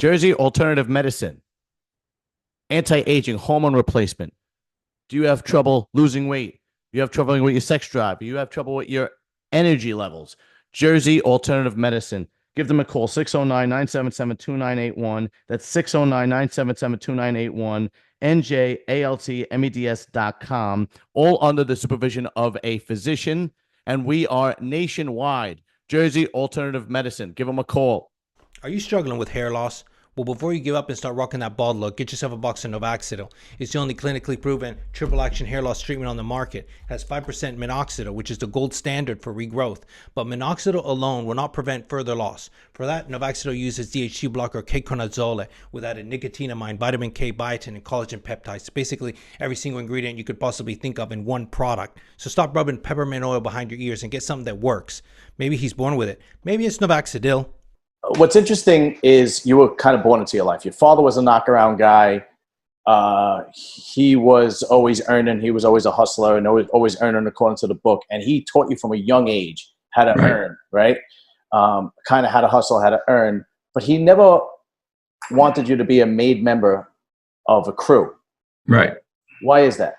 Jersey Alternative Medicine, anti-aging, hormone replacement. Do you have trouble losing weight? You have trouble with your sex drive? You have trouble with your energy levels? Jersey Alternative Medicine. Give them a call, 609-977-2981. That's 609-977-2981. NJALTMEDS.com, all under the supervision of a physician. And we are nationwide. Jersey Alternative Medicine. Give them a call. Are you struggling with hair loss? Well, before you give up and start rocking that bald look, get yourself a box of Novaxidil. It's the only clinically proven triple action hair loss treatment on the market. It has 5% minoxidil, which is the gold standard for regrowth. But minoxidil alone will not prevent further loss. For that, Novaxidil uses DHT blocker ketoconazole with added nicotinamide, vitamin K, biotin, and collagen peptides. Basically, every single ingredient you could possibly think of in one product. So stop rubbing peppermint oil behind your ears and get something that works. Maybe he's born with it. Maybe it's Novaxidil. What's interesting is you were kind of born into your life. Your father was a knockaround guy. He was always earning. He was always a hustler and always earning according to the book. And he taught you from a young age how to earn, right? Kind of how to hustle, how to earn. But he never wanted you to be a made member of a crew. Right. Why is that?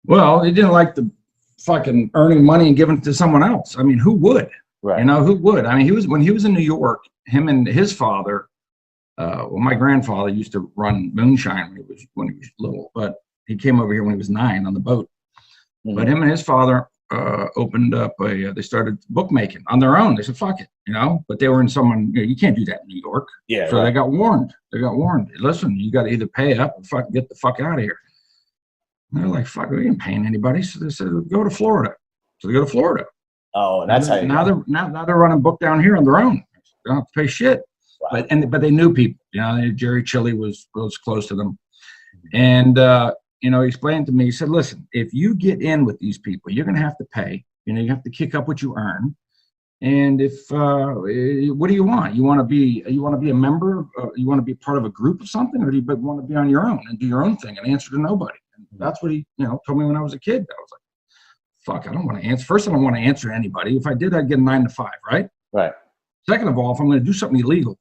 Well, he didn't like the fucking earning money and giving it to someone else. I mean, who would? Right. You know, who would? I mean, when he was in New York, him and his father, my grandfather used to run moonshine when he was little, but he came over here when he was 9 on the boat. Mm-hmm. But him and his father opened up they started bookmaking on their own. They said, fuck it, you know, but they were in you can't do that in New York. Yeah. So they got warned. Listen, you got to either pay up or get the fuck out of here. And they're like, fuck, we ain't paying anybody. So they said, go to Florida. So they go to Florida. Oh, that's how you now they're running book down here on their own. They don't have to pay shit. Wow. But they knew people. You know, Jerry Chili was close to them, and you know, he explained to me. He said, "Listen, if you get in with these people, you're going to have to pay. You know, you have to kick up what you earn. And if what do you want? You want to be a member? You want to be part of a group of something, or do you want to be on your own and do your own thing and answer to nobody?" And that's what he, you know, told me when I was a kid. I was like, fuck, I don't want to answer. First, I don't want to answer to anybody. If I did, I'd get a 9 to 5, right? Right. Second of all, if I'm going to do something illegal,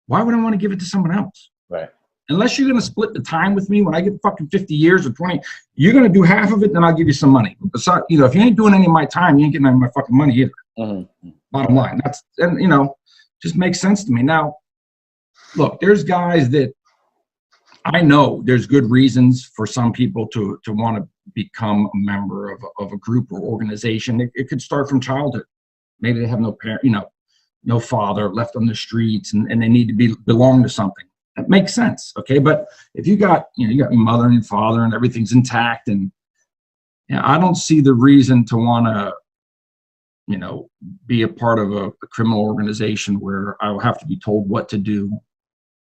why would I want to give it to someone else? Right. Unless you're going to split the time with me when I get fucking 50 years or 20, you're going to do half of it, then I'll give you some money. But besides, you know, if you ain't doing any of my time, you ain't getting any of my fucking money either. Mm-hmm. Bottom line. And you know, just makes sense to me. Now, look, there's guys that I know there's good reasons for some people to want to become a member of a group or organization. It could start from childhood. Maybe they have no parent, you know, no father, left on the streets, and they need to belong to something. That makes sense, okay? But if you got your mother and your father and everything's intact, and you know, I don't see the reason to want to, you know, be a part of a criminal organization where I will have to be told what to do,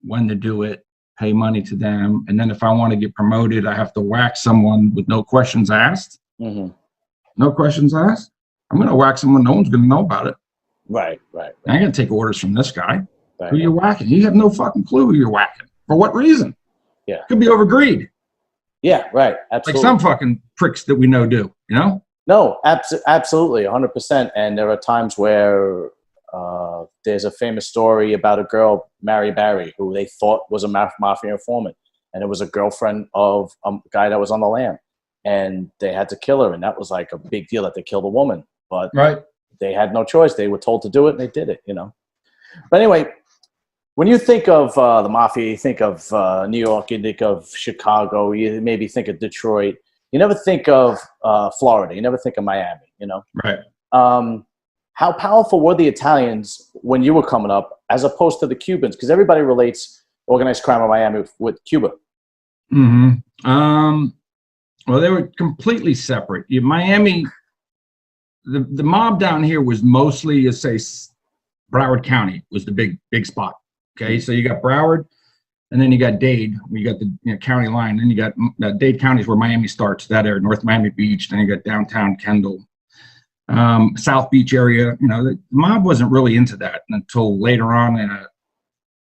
when to do it, pay money to them, and then if I want to get promoted, I have to whack someone with no questions asked. Mm-hmm. No questions asked. I'm going to whack someone. No one's going to know about it. Right. I ain't going to take orders from this guy. Right. Who you whacking? You have no fucking clue who you're whacking. For what reason? Yeah. Could be over greed. Yeah. Right. Absolutely. Like some fucking pricks that we know do. You know? No. Absolutely. 100%. And there are times where there's a famous story about a girl, Mary Barry, who they thought was a mafia informant, and it was a girlfriend of a guy that was on the lam, and they had to kill her, and that was like a big deal that they killed a woman, but they had no choice. They were told to do it, and they did it, you know. But anyway, when you think of the mafia, you think of New York, you think of Chicago, you maybe think of Detroit. You never think of Florida. You never think of Miami, you know. Right. How powerful were the Italians when you were coming up as opposed to the Cubans? Because everybody relates organized crime in Miami with Cuba. Mm-hmm. Well, they were completely separate. Miami, the mob down here was mostly, you say, Broward County was the big spot. Okay, so you got Broward, and then you got Dade. You got the county line. Then you got Dade County is where Miami starts. That area, North Miami Beach. Then you got downtown Kendall. South Beach area, you know, the mob wasn't really into that until later on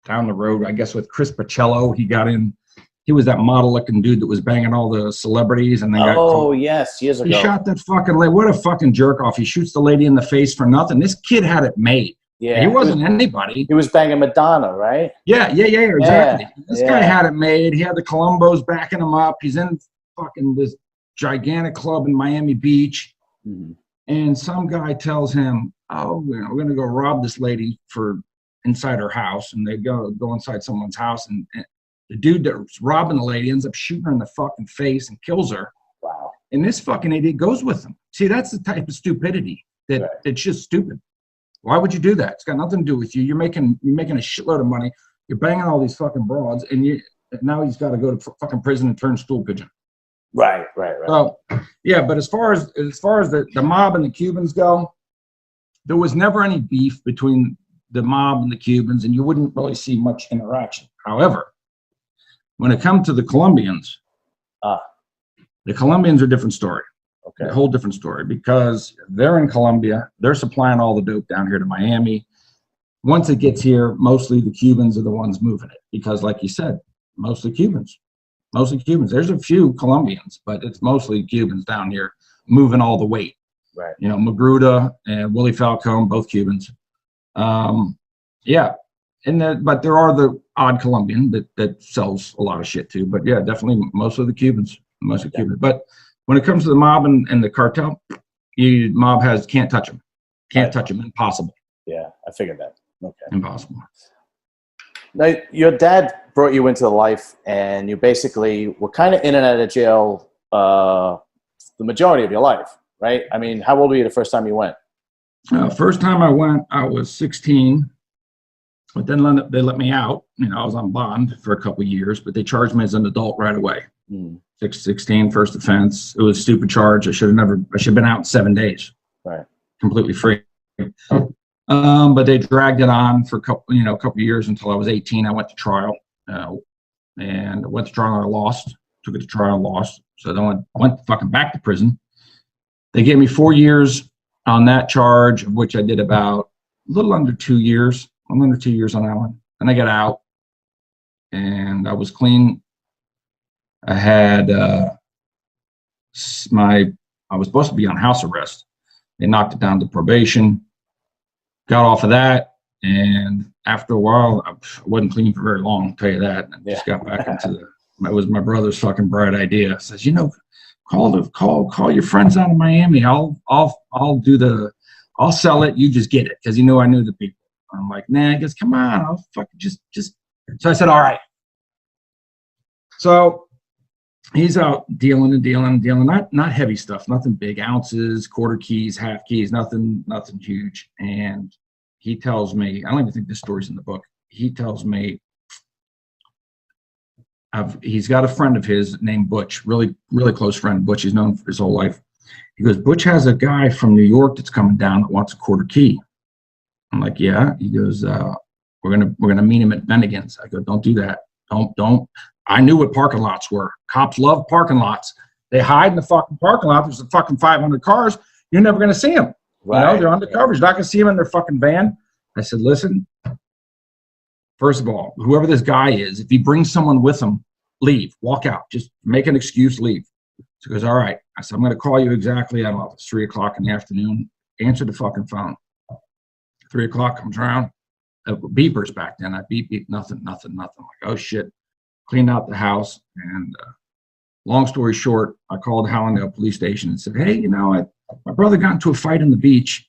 down the road, I guess, with Chris Pacello. He got in, he was that model looking dude that was banging all the celebrities, and they got caught. Yes, years ago. He shot that fucking lady. What a fucking jerk off. He shoots the lady in the face for nothing. This kid had it made. Yeah. He wasn't anybody. He was banging Madonna, right? Yeah, exactly. Yeah, This guy had it made. He had the Colombos backing him up. He's in fucking this gigantic club in Miami Beach. Mm-hmm. And some guy tells him, oh, we're going to go rob this lady for inside her house. And they go inside someone's house. And the dude that's robbing the lady ends up shooting her in the fucking face and kills her. Wow. And this fucking idiot goes with him. See, that's the type of stupidity that it's just stupid. Why would you do that? It's got nothing to do with you. You're making a shitload of money. You're banging all these fucking broads, and now he's got to go to fucking prison and turn stool pigeon. Right. So, yeah, but as far as the mob and the Cubans go, there was never any beef between the mob and the Cubans, and you wouldn't really see much interaction. However, when it comes to the Colombians, the Colombians are a different story. Okay. A whole different story, because they're in Colombia. They're supplying all the dope down here to Miami. Once it gets here, mostly the Cubans are the ones moving it, because like you said, mostly Cubans. There's a few Colombians, but it's mostly Cubans down here moving all the weight. Right. You know, Magruder and Willie Falcone, both Cubans. Yeah. But there are the odd Colombian that sells a lot of shit too. But yeah, definitely most of the Cubans. But when it comes to the mob and the cartel, mob can't touch them. Can't touch them. Impossible. Yeah, I figured that. Okay. Impossible. Now, your dad brought you into life, and you basically were kind of in and out of jail the majority of your life, right? I mean, how old were you the first time you went? First time I went, I was 16. But then they let me out. You know, I was on bond for a couple of years, but they charged me as an adult right away. 16, first offense. It was a stupid charge. I should have been out in 7 days. Right. Completely free. But they dragged it on for a couple of years until I was 18. I went to trial. And I went to trial and I lost. Took it to trial and lost. So then I went fucking back to prison. They gave me 4 years on that charge, of which I did about a little under 2 years. I'm under 2 years on that one. And I got out and I was clean. I had I was supposed to be on house arrest. They knocked it down to probation. Got off of that, and after a while, I wasn't clean for very long. I'll tell you that. I just got back into it was my brother's fucking bright idea. Says, call your friends out of Miami. I'll sell it. You just get it, because I knew the people. I'm like, nah. He goes, come on, I'll fucking just. So I said, all right. So he's out dealing, not heavy stuff, nothing big, ounces, quarter keys, half keys, nothing huge. And he tells me, I don't even think this story's in the book. He tells me he's got a friend of his named Butch, really, really close friend. Butch, he's known for his whole life. He goes, Butch has a guy from New York that's coming down that wants a quarter key. I'm like, yeah. He goes, we're gonna meet him at Bennigan's. I go, don't do that. Don't. I knew what parking lots were. Cops love parking lots. They hide in the fucking parking lot. There's a fucking 500 cars. You're never going to see them. Right. They're undercover. You're not going to see them in their fucking van. I said, listen, first of all, whoever this guy is, if he brings someone with him, leave, walk out, just make an excuse, leave. So he goes, all right. I said, I'm going to call you exactly, I don't know, it's 3 o'clock in the afternoon. Answer the fucking phone. 3 o'clock comes around. Beepers back then. I beep, nothing. I'm like, oh shit. Cleaned out the house, and long story short, I called Hallandale Police Station and said, hey, my brother got into a fight on the beach,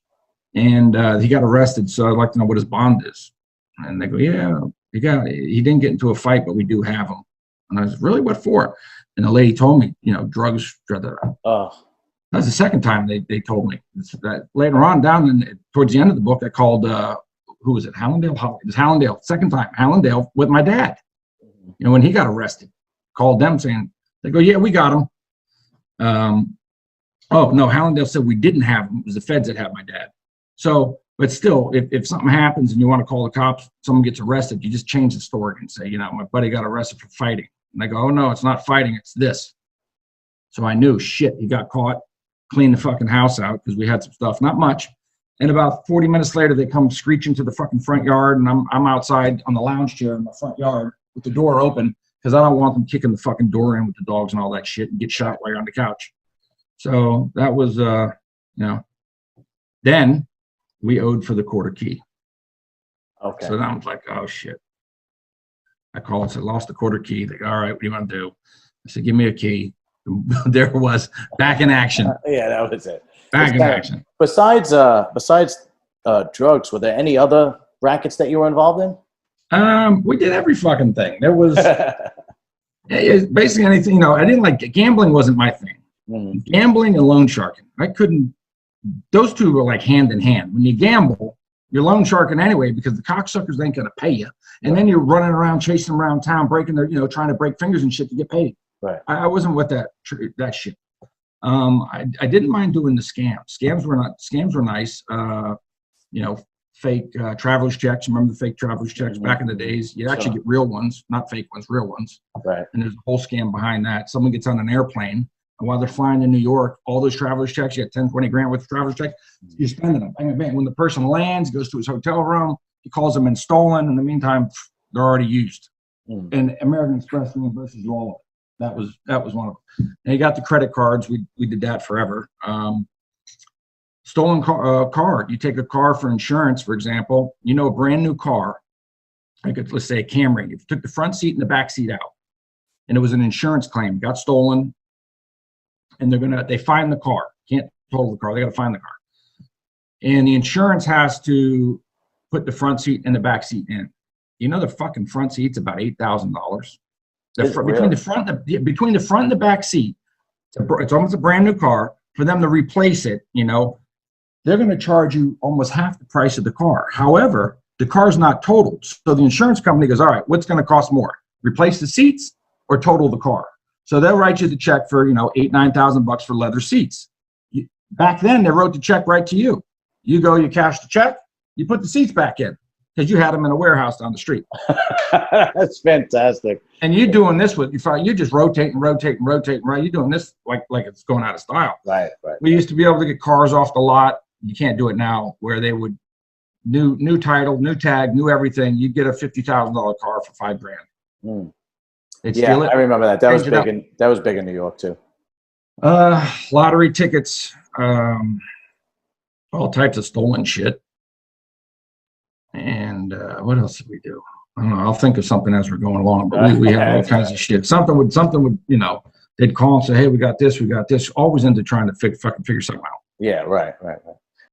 and he got arrested, so I'd like to know what his bond is. And they go, yeah, he didn't get into a fight, but we do have him. And I was, really, what for? And the lady told me, drugs. Oh. That's the second time they told me. Later on, towards the end of the book, I called, who was it, Hallandale? It was Hallandale, second time, Hallandale with my dad. When he got arrested, called them saying, they go, yeah, we got him. Oh, no, Hallandale said we didn't have him. It was the feds that had my dad. So, but still, if something happens and you want to call the cops, someone gets arrested, you just change the story and say, my buddy got arrested for fighting. And they go, oh, no, it's not fighting, it's this. So I knew, shit, he got caught, cleaned the fucking house out because we had some stuff, not much. And about 40 minutes later, they come screeching to the fucking front yard, and I'm outside on the lounge chair in the front yard with the door open, because I don't want them kicking the fucking door in with the dogs and all that shit and get shot while you're on the couch. So that was, then we owed for the quarter key. Okay. So then I was like, oh shit. I called and said, lost the quarter key. They go, all right, what do you want to do? I said, give me a key. There it was, back in action. Yeah, that was it. Back in action. Besides drugs, were there any other rackets that you were involved in? We did every fucking thing. There was basically anything, I didn't like gambling wasn't my thing. Mm-hmm. Gambling and loan sharking. I couldn't, those two were like hand in hand. When you gamble, you're loan sharking anyway because the cocksuckers ain't going to pay you. And then you're running around, chasing them around town, breaking their, trying to break fingers and shit to get paid. Right. I wasn't with that shit. I didn't mind doing the scams. Scams were nice. Fake traveler's checks. Remember the fake traveler's checks back in the days? You'd actually get real ones, not fake ones, real ones. Right. And there's a whole scam behind that. Someone gets on an airplane, and while they're flying to New York, all those traveler's checks, you get 10, 20 grand worth of traveler's checks, you're spending them. Bang, bang. When the person lands, goes to his hotel room, he calls them in stolen. In the meantime, they're already used. And American Express reimburses you all of it. That was one of them. And you got the credit cards. We did that forever. Stolen car. You take a car for insurance, for example. A brand new car. Let's say a Camry. If you took the front seat and the back seat out, and it was an insurance claim, got stolen, and they find the car. Can't total the car. They got to find the car, and the insurance has to put the front seat and the back seat in. The fucking front seat's about $8,000. Between the front and the back seat, it's almost a brand new car. For them to replace it, they're going to charge you almost half the price of the car. However, the car's not totaled. So the insurance company goes, all right, what's going to cost more? Replace the seats or total the car? So they'll write you the check for, $8,000, $9,000 for leather seats. Back then, they wrote the check right to you. You go, you cash the check, you put the seats back in because you had them in a warehouse down the street. That's fantastic. And you're doing this you're just rotating, right? You're doing this like it's going out of style. Right. We used to be able to get cars off the lot. You can't do it now, where they would new title, new tag, new everything. You'd get a $50,000 car for $5,000. They'd steal it. I remember that. That was big in New York too. Lottery tickets, all types of stolen shit. And what else did we do? I don't know. I'll think of something as we're going along. But we have all kinds of shit. Something would they'd call and say, "Hey, we got this. Always into trying to figure something out. Yeah, right.